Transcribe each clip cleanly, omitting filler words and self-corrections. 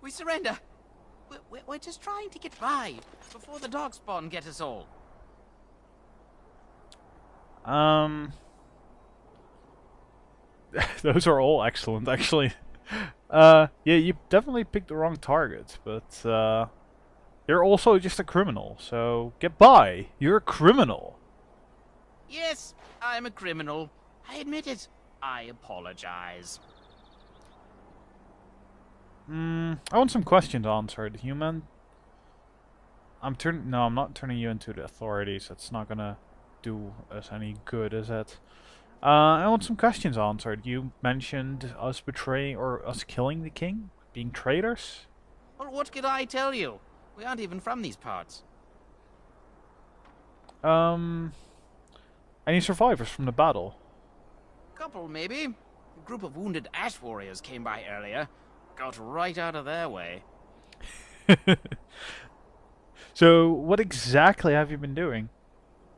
We surrender. We're just trying to get by before the darkspawn get us all. Those are all excellent, actually. Yeah, you definitely picked the wrong target, but you're also just a criminal, so get by. You're a criminal. Yes, I'm a criminal. I admit it. I apologize. I want some questions answered, human. No, I'm not turning you into the authorities. That's not gonna do us any good, is it? I want some questions answered. You mentioned us betraying or us killing the king? Being traitors? Well, what could I tell you? We aren't even from these parts. Um, any survivors from the battle? Couple, maybe. A group of wounded ash warriors came by earlier. Got right out of their way. So, what exactly have you been doing?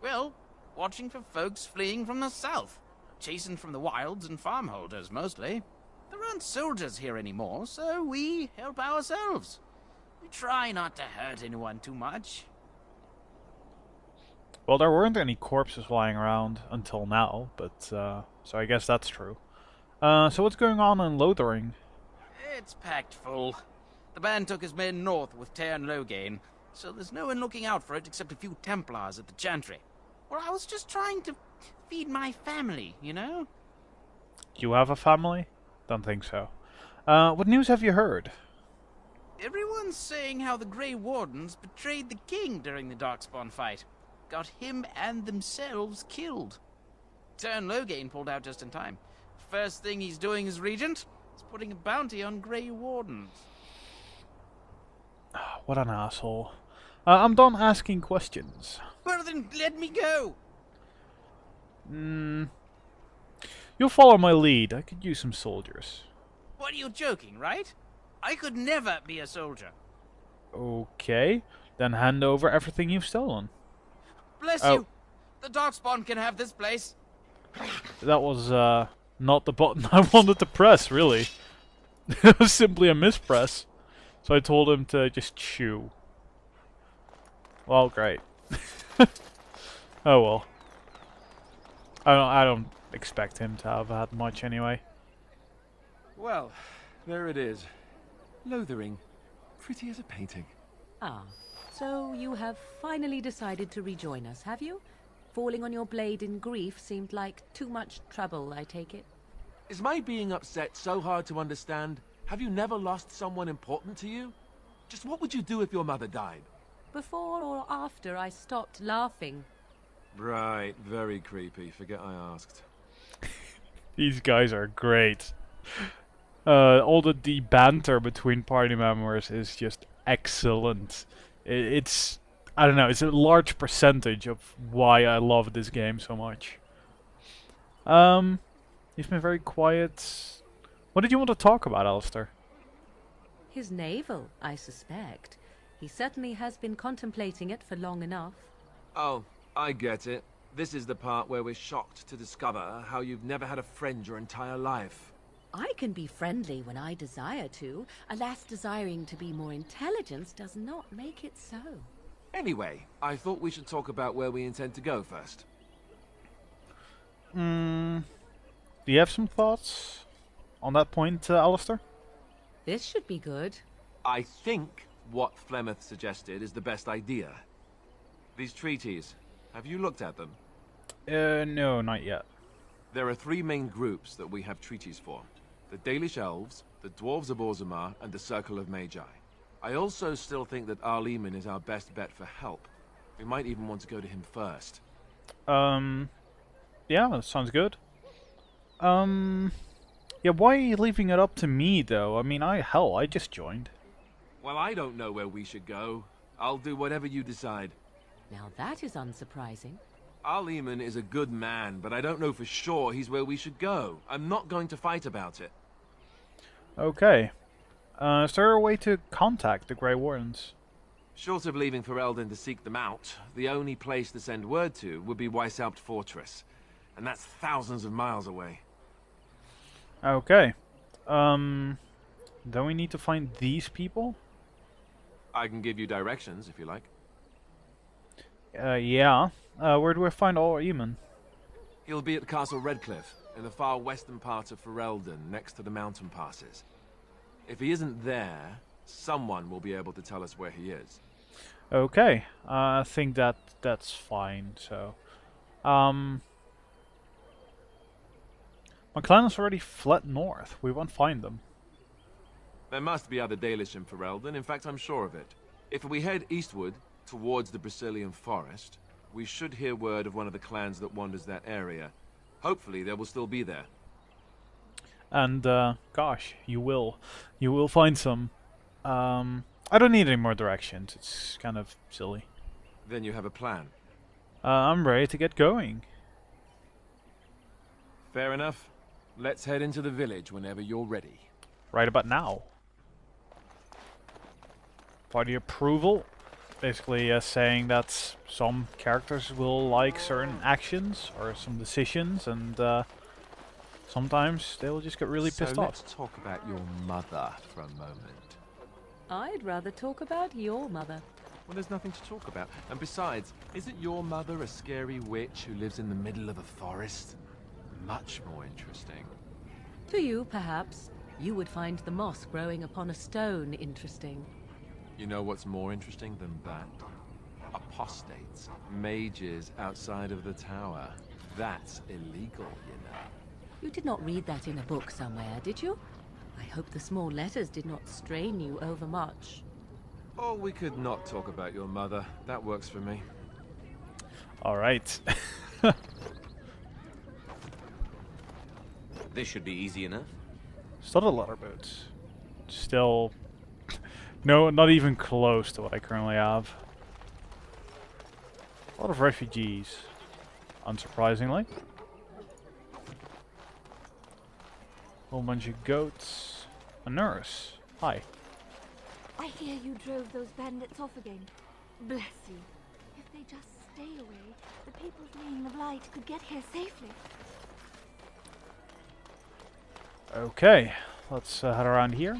Well, watching for folks fleeing from the south. Chasing from the wilds and farmholders, mostly. There aren't soldiers here anymore, so we help ourselves. We try not to hurt anyone too much. Well, there weren't any corpses lying around until now, but, so I guess that's true. So what's going on in Lothering? It's packed full. The band took his men north with Tear and Logain, so there's no one looking out for it except a few Templars at the Chantry. Well, I was just trying to feed my family, you know? You have a family? Don't think so. What news have you heard? Everyone's saying how the Grey Wardens betrayed the king during the Darkspawn fight. Got him and themselves killed. Turn Logain pulled out just in time. First thing he's doing as regent is putting a bounty on Grey Wardens. What an asshole. I'm done asking questions. Well then, let me go! You'll follow my lead. I could use some soldiers. What, are you joking, right? I could never be a soldier. Okay, then hand over everything you've stolen. Bless Oh. you! The Darkspawn can have this place. That was, not the button I wanted to press, really. It was simply a mispress. So I told him to just chew. Well, great. Oh well. I don't expect him to have had much anyway. Well, there it is. Lothering. Pretty as a painting. Ah, so you have finally decided to rejoin us, have you? Falling on your blade in grief seemed like too much trouble, I take it. Is my being upset so hard to understand? Have you never lost someone important to you? Just what would you do if your mother died? Before or after I stopped laughing? Right, very creepy. Forget I asked. These guys are great. All the banter between party members is just excellent. It's I don't know, it's a large percentage of why I love this game so much. You've been very quiet. What did you want to talk about, Alistair? His navel, I suspect. He certainly has been contemplating it for long enough. Oh, I get it. This is the part where we're shocked to discover how you've never had a friend your entire life. I can be friendly when I desire to. Alas, desiring to be more intelligent does not make it so. Anyway, I thought we should talk about where we intend to go first. Do you have some thoughts on that point, Alistair? This should be good. I think what Flemeth suggested is the best idea. These treaties, have you looked at them? No, not yet. There are three main groups that we have treaties for. The Dalish Elves, the Dwarves of Orzammar, and the Circle of Magi. I also still think that Arleman is our best bet for help. We might even want to go to him first. Yeah, that sounds good. Yeah, why are you leaving it up to me, though? I mean, I just joined. Well, I don't know where we should go. I'll do whatever you decide. Now that is unsurprising. Arleman is a good man, but I don't know for sure he's where we should go. I'm not going to fight about it. Okay. Is there a way to contact the Grey Wardens? Short of leaving Ferelden to seek them out, the only place to send word to would be Weishaupt Fortress. And that's thousands of miles away. Okay. Don't we need to find these people? I can give you directions if you like. Yeah. Where do I find Eamon? He'll be at Castle Redcliffe, in the far western part of Ferelden, next to the mountain passes. If he isn't there, someone will be able to tell us where he is. Okay. I think that's fine. So, my clan has already fled north. We won't find them. There must be other Dalish in Ferelden, in fact I'm sure of it. If we head eastward, towards the Brazilian forest, we should hear word of one of the clans that wanders that area. Hopefully they will still be there. And, gosh, you will find some. I don't need any more directions. It's kind of silly. Then you have a plan. I'm ready to get going. Fair enough. Let's head into the village whenever you're ready. Right about now. Party approval. Basically saying that some characters will like certain actions or some decisions, and sometimes they will just get really pissed off. Let's talk about your mother for a moment. I'd rather talk about your mother. Well, there's nothing to talk about. And besides, isn't your mother a scary witch who lives in the middle of a forest? Much more interesting. To you, perhaps. You would find the moss growing upon a stone interesting. You know what's more interesting than that? Apostates, mages outside of the tower. That's illegal, you know. You did not read that in a book somewhere, did you? I hope the small letters did not strain you overmuch. Or we could not talk about your mother. That works for me. Alright. This should be easy enough. Still a letter boots. Still... No, not even close to what I currently have. A lot of refugees. Unsurprisingly. A whole bunch of goats. A nurse. Hi. I hear you drove those bandits off again. Bless you. If they just stay away, the people fleeing the Blight could get here safely. Okay, let's head around here.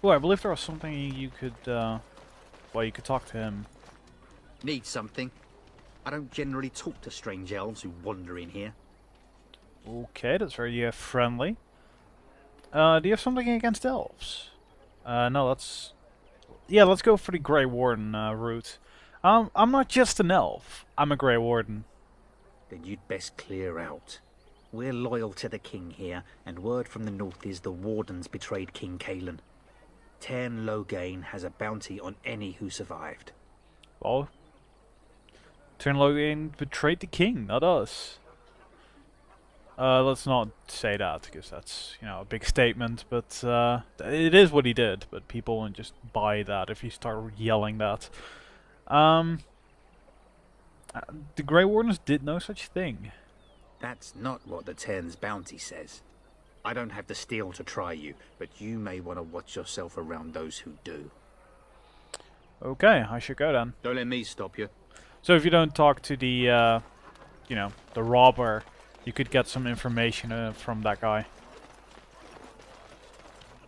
Oh, I believe there was something you could, well, you could talk to him. Need something? I don't generally talk to strange elves who wander in here. Okay, that's very friendly. Do you have something against elves? No, let's... Yeah, let's go for the Grey Warden route. I'm not just an elf. I'm a Grey Warden. Then you'd best clear out. We're loyal to the king here, and word from the north is the Wardens betrayed King Cailan. Cairn Logain has a bounty on any who survived. Well, Cairn Logain betrayed the king, not us. Let's not say that, because that's, you know, a big statement, but it is what he did, but people won't just buy that if you start yelling that. The Grey Wardens did no such thing. That's not what the Cairn's bounty says. I don't have the steel to try you, but you may want to watch yourself around those who do. Okay, I should go then. Don't let me stop you. So if you don't talk to the, you know, the robber, you could get some information from that guy.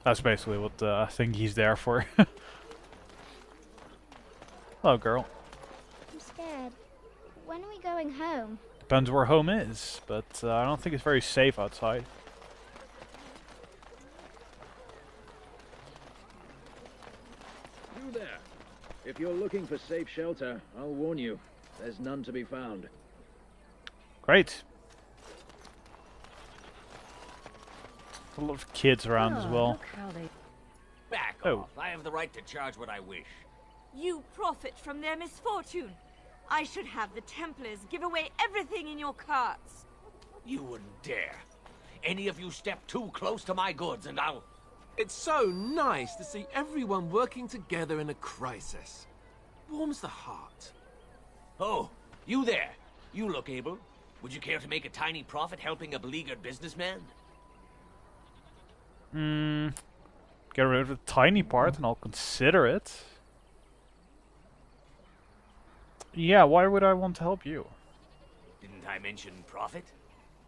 That's basically what I think he's there for. Hello, girl. I'm scared. When are we going home? Depends where home is, but I don't think it's very safe outside. You there. If you're looking for safe shelter, I'll warn you, there's none to be found. Great. A lot of kids around as well. Look how they... Back Oh. off. I have the right to charge what I wish. You profit from their misfortune. I should have the Templars give away everything in your carts. You wouldn't dare. Any of you step too close to my goods and I'll... It's so nice to see everyone working together in a crisis. Warms the heart. Oh, you there. You look able. Would you care to make a tiny profit helping a beleaguered businessman? Get rid of the tiny part and I'll consider it. Yeah, why would I want to help you? Didn't I mention profit?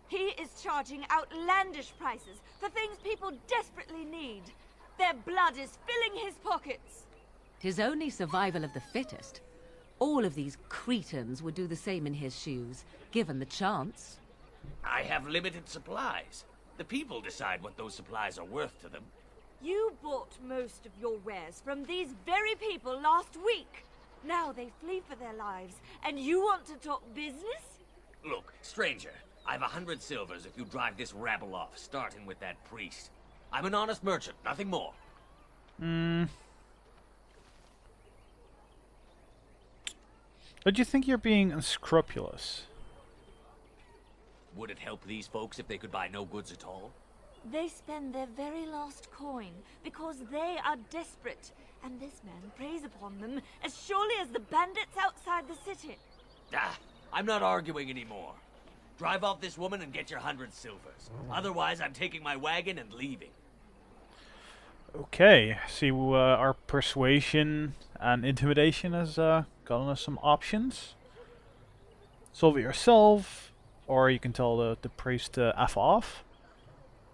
He is charging outlandish prices for things people desperately need. Their blood is filling his pockets. 'Tis only survival of the fittest. All of these cretins would do the same in his shoes, given the chance. I have limited supplies. The people decide what those supplies are worth to them. You bought most of your wares from these very people last week. Now they flee for their lives, and you want to talk business? Look, stranger, I've 100 silvers if you drive this rabble off, starting with that priest. I'm an honest merchant, nothing more. Don't you think you're being unscrupulous? Would it help these folks if they could buy no goods at all? They spend their very last coin because they are desperate, and this man preys upon them as surely as the bandits outside the city. Ah, I'm not arguing anymore. Drive off this woman and get your 100 silvers. Otherwise, I'm taking my wagon and leaving. Okay, see, our persuasion and intimidation has gotten us some options. Solve it yourself, or you can tell the priest to F off.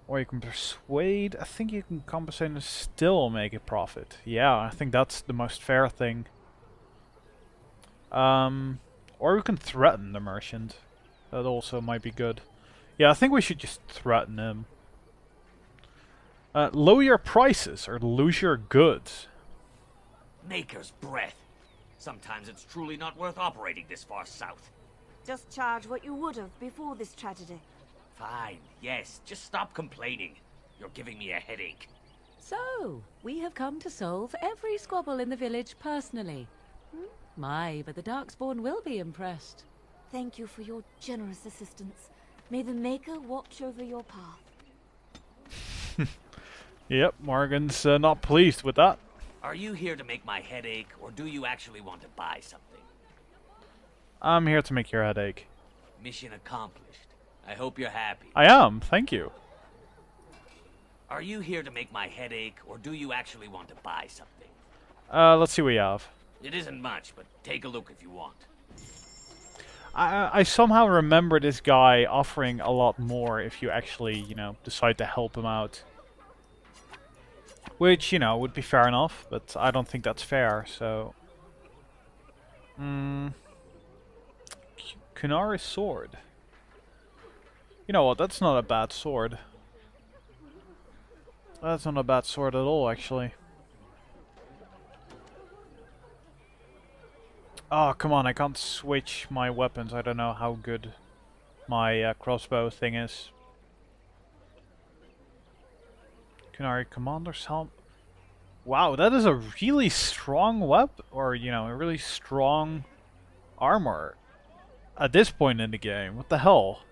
Or you can persuade. I think you can compensate and still make a profit. Yeah, I think that's the most fair thing. Or we can threaten the merchant. That also might be good. Yeah, I think we should just threaten him. Lower your prices or lose your goods. Maker's breath. Sometimes it's truly not worth operating this far south. Just charge what you would have before this tragedy. Fine, yes, just stop complaining. You're giving me a headache. So, we have come to solve every squabble in the village personally. My, but the Darkspawn will be impressed. Thank you for your generous assistance. May the Maker watch over your path. Yep, Morgan's not pleased with that. Are you here to make my headache, or do you actually want to buy something? I'm here to make your headache. Mission accomplished. I hope you're happy. I am, thank you. Are you here to make my headache, or do you actually want to buy something? Let's see what you have. It isn't much, but take a look if you want. I somehow remember this guy offering a lot more if you actually, you know, decide to help him out. Which, you know, would be fair enough, but I don't think that's fair, so... Kunari's sword. You know what, that's not a bad sword. That's not a bad sword at all, actually. Oh, come on, I can't switch my weapons. I don't know how good my crossbow thing is. Kunari Commander's Helm. Wow, that is a really strong weapon, or, you know, a really strong armor at this point in the game. What the hell?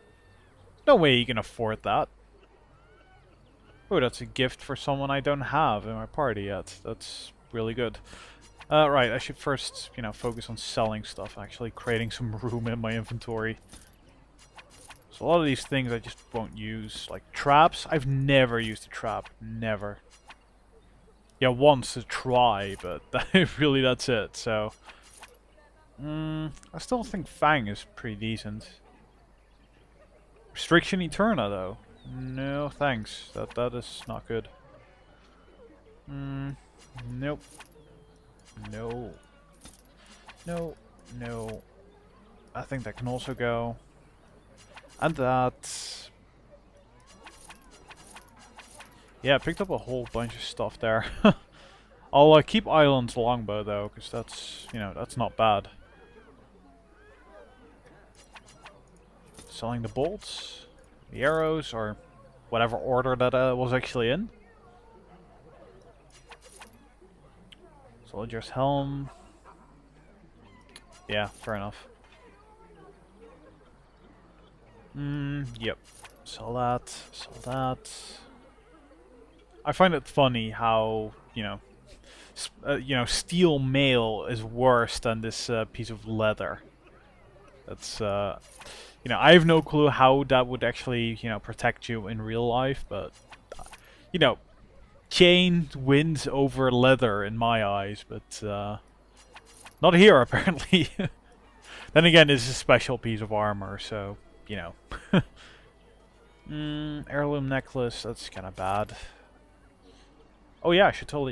No way you can afford that. Oh, that's a gift for someone I don't have in my party yet. That's really good. Right, I should first, you know, focus on selling stuff, actually creating some room in my inventory. So a lot of these things I just won't use, like traps. I've never used a trap, never. Yeah, once to try, but really that's it, so... I still think Fang is pretty decent. Restriction Eterna, though. No, thanks. That is not good. Nope. No. No. No. I think that can also go. And that... Yeah, I picked up a whole bunch of stuff there. I'll keep Island's longbow, though, because that's, you know, that's not bad. Selling the bolts, the arrows, or whatever order that was actually in. Soldier's helm. Yeah, fair enough. Yep. Sell that, sell that. I find it funny how, you know, steel mail is worse than this piece of leather. That's, you know, I have no clue how that would actually, you know, protect you in real life, but, you know, chain wins over leather in my eyes, but, not here, apparently. Then again, it's a special piece of armor, so, you know. Heirloom necklace, that's kind of bad. Oh yeah, I should totally